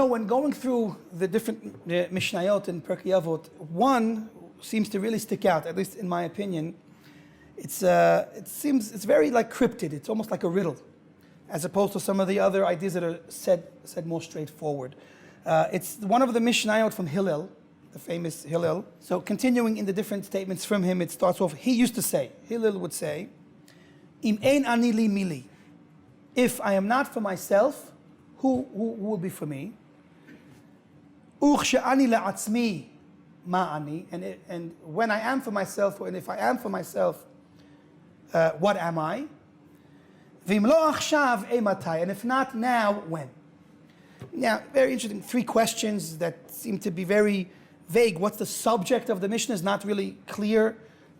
when going through the different Mishnayot and Pirkei Avot, one seems to really stick out, at least in my opinion. It seems it's very like cryptid. It's almost like a riddle, as opposed to some of the other ideas that are said more straightforward. It's one of the Mishnayot from Hillel, the famous Hillel. So continuing in the different statements from him, it starts off. He used to say, Hillel would say, "Im ein ani li mili." If I am not for myself, who will be for me? Ani la'atzmi ma'ani, and when I am for myself, and if I am for myself, what am I? V'im lo achshav matai, and if not now, when? Now, very interesting. 3 questions that seem to be very vague. What's the subject of the Mishnah is not really clear.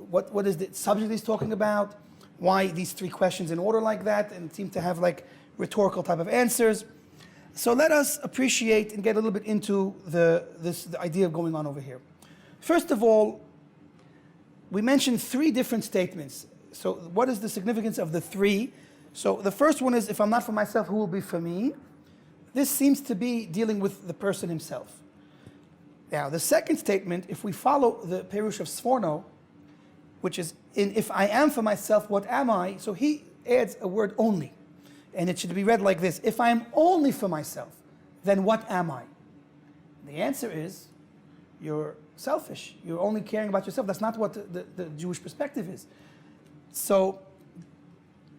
What is the subject he's talking about? Why these 3 questions in order like that, and seem to have like rhetorical type of answers. So let us appreciate and get a little bit into the idea of going on over here. First of all, we mentioned 3 different statements. So what is the significance of the 3? So the first one is, if I'm not for myself, who will be for me? This seems to be dealing with the person himself. Now, the second statement, if we follow the Perush of Sforno, which is, if I am for myself, what am I? So he adds a word only. And it should be read like this: if I am only for myself, then what am I? The answer is, you're selfish. You're only caring about yourself. That's not what the Jewish perspective is. So,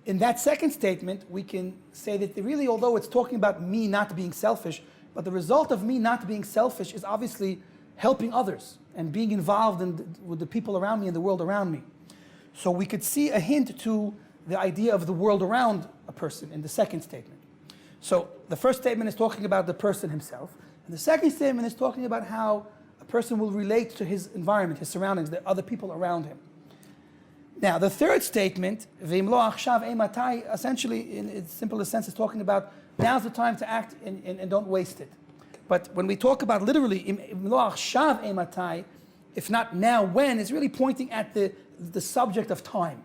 in that second statement, we can say that really, although it's talking about me not being selfish, but the result of me not being selfish is obviously helping others and being involved with the people around me and the world around me. So we could see a hint to the idea of the world around a person in the second statement. So the first statement is talking about the person himself, and the second statement is talking about how a person will relate to his environment, his surroundings, the other people around him. Now, the third statement, V'im lo achshav matai, essentially, in its simplest sense, is talking about now's the time to act and don't waste it. But when we talk about literally, Im lo achshav matai, if not now, when, is really pointing at the subject of time.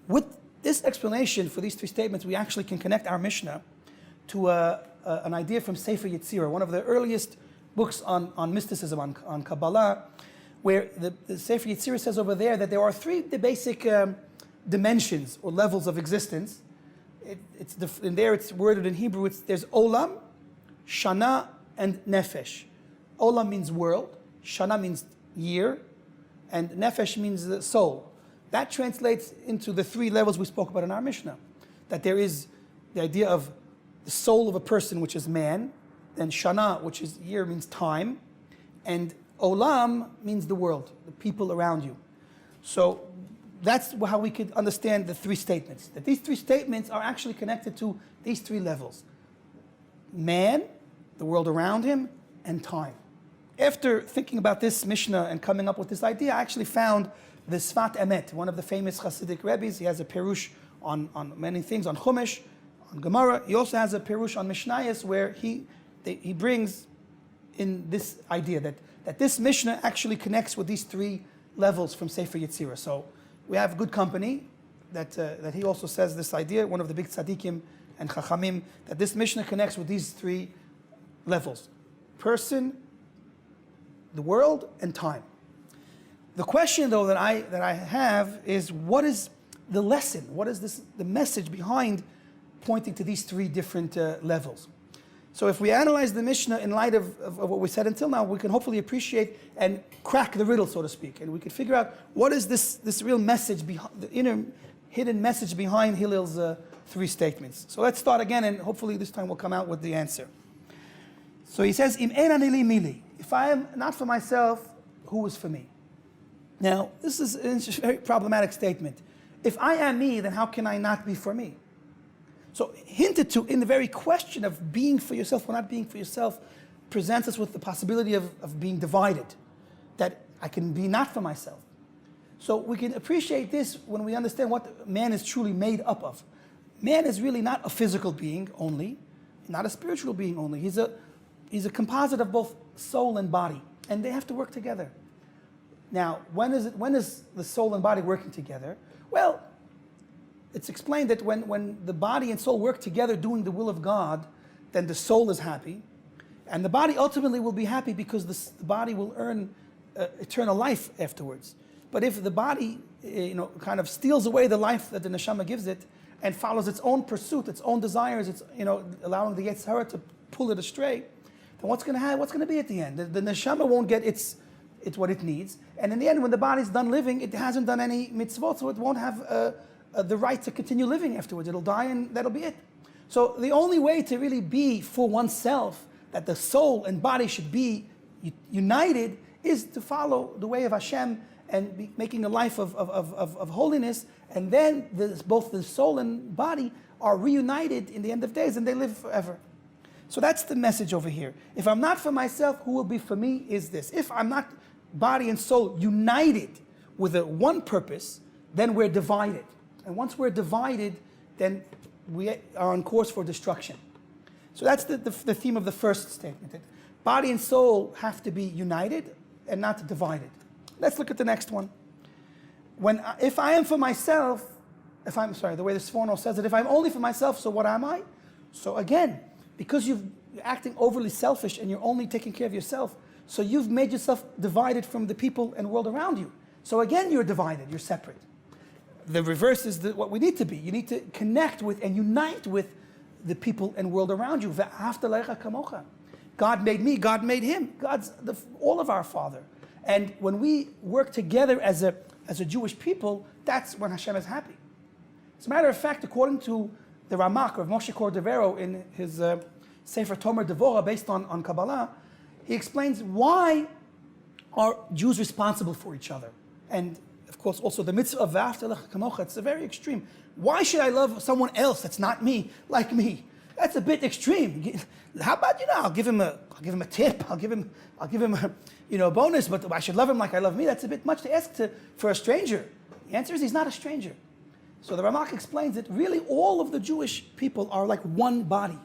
With this explanation for these 3 statements, we actually can connect our Mishnah to an idea from Sefer Yetzirah, one of the earliest books on mysticism, on Kabbalah, where the Sefer Yetzirah says over there that there are 3 basic dimensions or levels of existence. In there it's worded in Hebrew, there's Olam, Shana, and Nefesh. Olam means world, Shana means year, and Nefesh means the soul. That translates into the 3 levels we spoke about in our Mishnah. That there is the idea of the soul of a person, which is man, then Shana, which is year, means time, and Olam means the world, the people around you. So that's how we could understand the 3 statements. That these 3 statements are actually connected to these 3 levels. Man, the world around him, and time. After thinking about this Mishnah and coming up with this idea, I actually found the Sfat Emet, one of the famous Hasidic rabbis. He has a Perush on many things, on Chumash, on Gemara. He also has a Perush on Mishnayos, where he brings in this idea that this Mishnah actually connects with these 3 levels from Sefer Yetzirah. So we have good company that he also says this idea, one of the big tzaddikim and chachamim, that this Mishnah connects with these 3 levels: person, the world, and time. The question, though, that I have is, what is the lesson? What is the message behind pointing to these 3 different levels? So if we analyze the Mishnah in light of what we said until now, we can hopefully appreciate and crack the riddle, so to speak, and we can figure out what is this real message, the inner hidden message behind Hillel's 3 statements. So let's start again, and hopefully this time we'll come out with the answer. So he says, Im ein ani li mili. If I am not for myself, who is for me? Now, this is a very problematic statement. If I am me, then how can I not be for me? So hinted to in the very question of being for yourself or not being for yourself presents us with the possibility of being divided, that I can be not for myself. So we can appreciate this when we understand what man is truly made up of. Man is really not a physical being only, not a spiritual being only. He's a composite of both soul and body, and they have to work together. Now, when is the soul and body working together? Well, it's explained that when the body and soul work together doing the will of God, then the soul is happy And the body ultimately will be happy because the body will earn eternal life afterwards. But if the body, kind of steals away the life that the neshama gives it and follows its own pursuit, its own desires, it's, allowing the Yetzer Hara to pull it astray, then what's going to be at the end? The neshama won't get its what it needs. And in the end, when the body's done living, it hasn't done any mitzvot, so it won't have the right to continue living afterwards. It'll die and that'll be it. So the only way to really be for oneself, that the soul and body should be united, is to follow the way of Hashem and be making a life of holiness. And then both the soul and body are reunited in the end of days and they live forever. So that's the message over here. If I'm not for myself, who will be for me is this. If I'm not body and soul united with one purpose, then we're divided. And once we're divided, then we are on course for destruction. So that's the theme of the first statement. That body and soul have to be united and not divided. Let's look at the next one. If I am for myself, the way the Sforno says it, if I'm only for myself, so what am I? So again, because you're acting overly selfish and you're only taking care of yourself, so you've made yourself divided from the people and world around you. So again, you're divided, you're separate. The reverse is what we need to be. You need to connect with and unite with the people and world around you. God made me, God made him. God's all of our Father. And when we work together as a Jewish people, that's when Hashem is happy. As a matter of fact, according to the Ramak of Moshe Cordovero in his Sefer Tomer Devorah, based on Kabbalah, he explains why are Jews responsible for each other. And of course, also the mitzvah of V'ahavta l'cha kamocha, it's a very extreme. Why should I love someone else that's not me, like me? That's a bit extreme. How about, I'll give him a tip, I'll give him a bonus, but I should love him like I love me. That's a bit much to ask for a stranger. The answer is he's not a stranger. So the Ramak explains that really all of the Jewish people are like one body.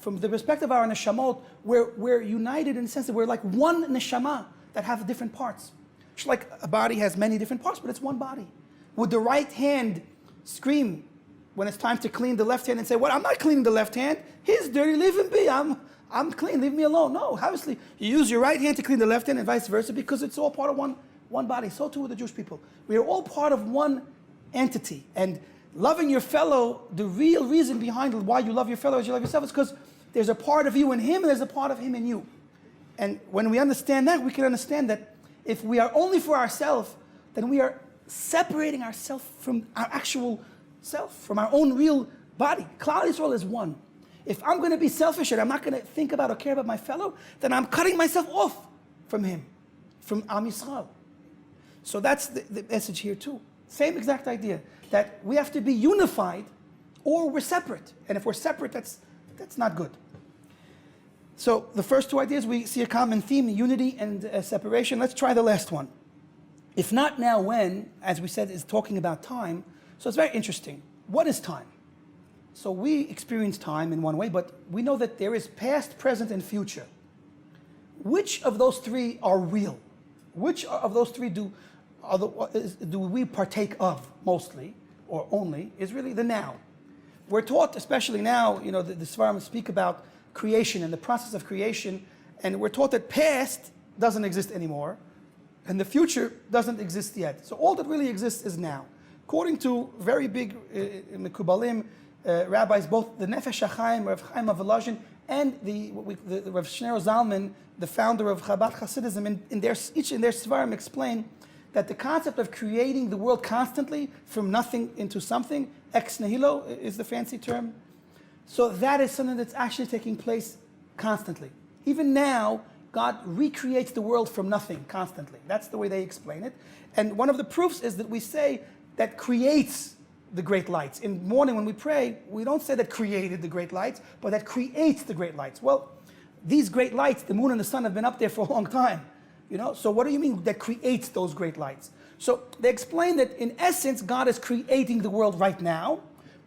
From the perspective of our neshamot, we're united in the sense that we're like one neshama that have different parts. Just like a body has many different parts, but it's one body. Would the right hand scream when it's time to clean the left hand and say, well, I'm not cleaning the left hand. He's dirty, leave him be. I'm clean, leave me alone. No, obviously, you use your right hand to clean the left hand and vice versa because it's all part of one body. So too with the Jewish people. We are all part of one entity. And loving your fellow, the real reason behind why you love your fellow as you love yourself is because there's a part of you in him and there's a part of him in you. And when we understand that, we can understand that if we are only for ourselves, then we are separating ourselves from our actual self, from our own real body. Klal Yisrael is one. If I'm going to be selfish and I'm not going to think about or care about my fellow, then I'm cutting myself off from him, from Am Yisrael. So that's the message here too. Same exact idea, that we have to be unified or we're separate. And if we're separate, that's not good. So the first two ideas, we see a common theme, unity and separation. Let's try the last one. If not now, when, as we said, is talking about time. So it's very interesting. What is time? So we experience time in one way, but we know that there is past, present, and future. Which of those three are real? Which of those three do we partake of mostly, or only, is really the now. We're taught, especially now, the Svarim speak about creation and the process of creation, and we're taught that past doesn't exist anymore, and the future doesn't exist yet. So all that really exists is now. According to very big Mekubalim, rabbis, both the Nefesh HaChaim, Rav Chaim of Volozhin, and the Rav Shneur Zalman, the founder of Chabad Hasidism, each in their Svarim explain that the concept of creating the world constantly from nothing into something, ex nihilo is the fancy term. So that is something that's actually taking place constantly. Even now, God recreates the world from nothing constantly. That's the way they explain it. And one of the proofs is that we say that creates the great lights. In the morning when we pray, we don't say that created the great lights, but that creates the great lights. Well, these great lights, the moon and the sun, have been up there for a long time. So what do you mean that creates those great lights? So they explain that in essence, God is creating the world right now,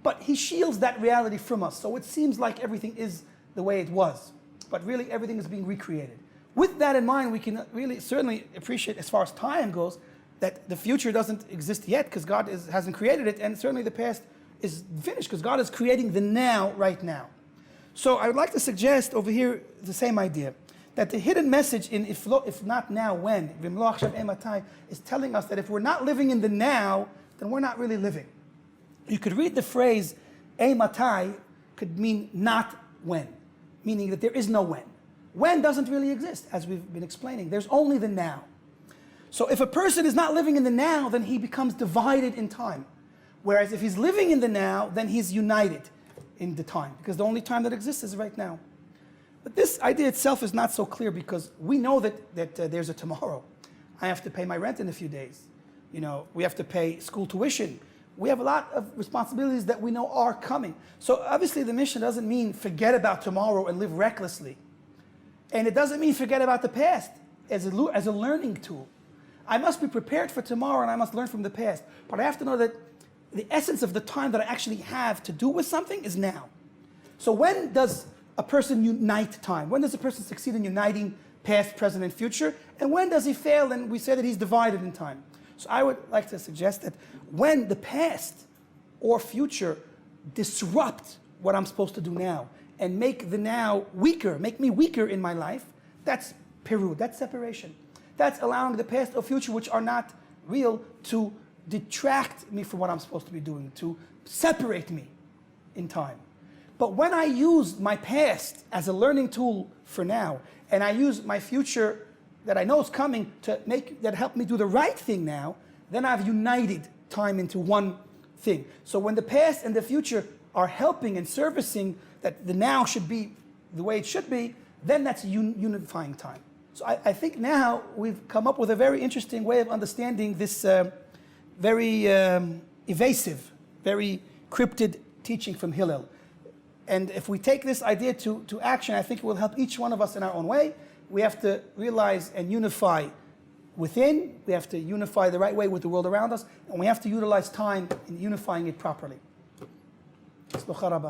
but he shields that reality from us. So it seems like everything is the way it was, but really everything is being recreated. With that in mind, we can really certainly appreciate, as far as time goes, that the future doesn't exist yet because God hasn't created it, and certainly the past is finished because God is creating the now right now. So I would like to suggest over here the same idea, that the hidden message in if not now, when, is telling us that if we're not living in the now, then we're not really living. You could read the phrase, matai, could mean not when, meaning that there is no when. When doesn't really exist, as we've been explaining. There's only the now. So if a person is not living in the now, then he becomes divided in time. Whereas if he's living in the now, then he's united in the time, because the only time that exists is right now. But this idea itself is not so clear, because we know that there's a tomorrow. I have to pay my rent in a few days. We have to pay school tuition. We have a lot of responsibilities that we know are coming. So obviously the mission doesn't mean forget about tomorrow and live recklessly. And it doesn't mean forget about the past as a learning tool. I must be prepared for tomorrow and I must learn from the past. But I have to know that the essence of the time that I actually have to do with something is now. So when does a person unite time? When does a person succeed in uniting past, present, and future? And when does he fail and we say that he's divided in time? So I would like to suggest that when the past or future disrupt what I'm supposed to do now and make the now weaker, make me weaker in my life, that's Peru, that's separation. That's allowing the past or future, which are not real, to detract me from what I'm supposed to be doing, to separate me in time. But when I use my past as a learning tool for now, and I use my future that I know is coming that help me do the right thing now, then I've united time into one thing. So when the past and the future are helping and servicing that the now should be the way it should be, then that's unifying time. So I think now we've come up with a very interesting way of understanding this very evasive, very cryptid teaching from Hillel. And if we take this idea to action, I think it will help each one of us in our own way. We have to realize and unify within, we have to unify the right way with the world around us, and we have to utilize time in unifying it properly. Rabbi.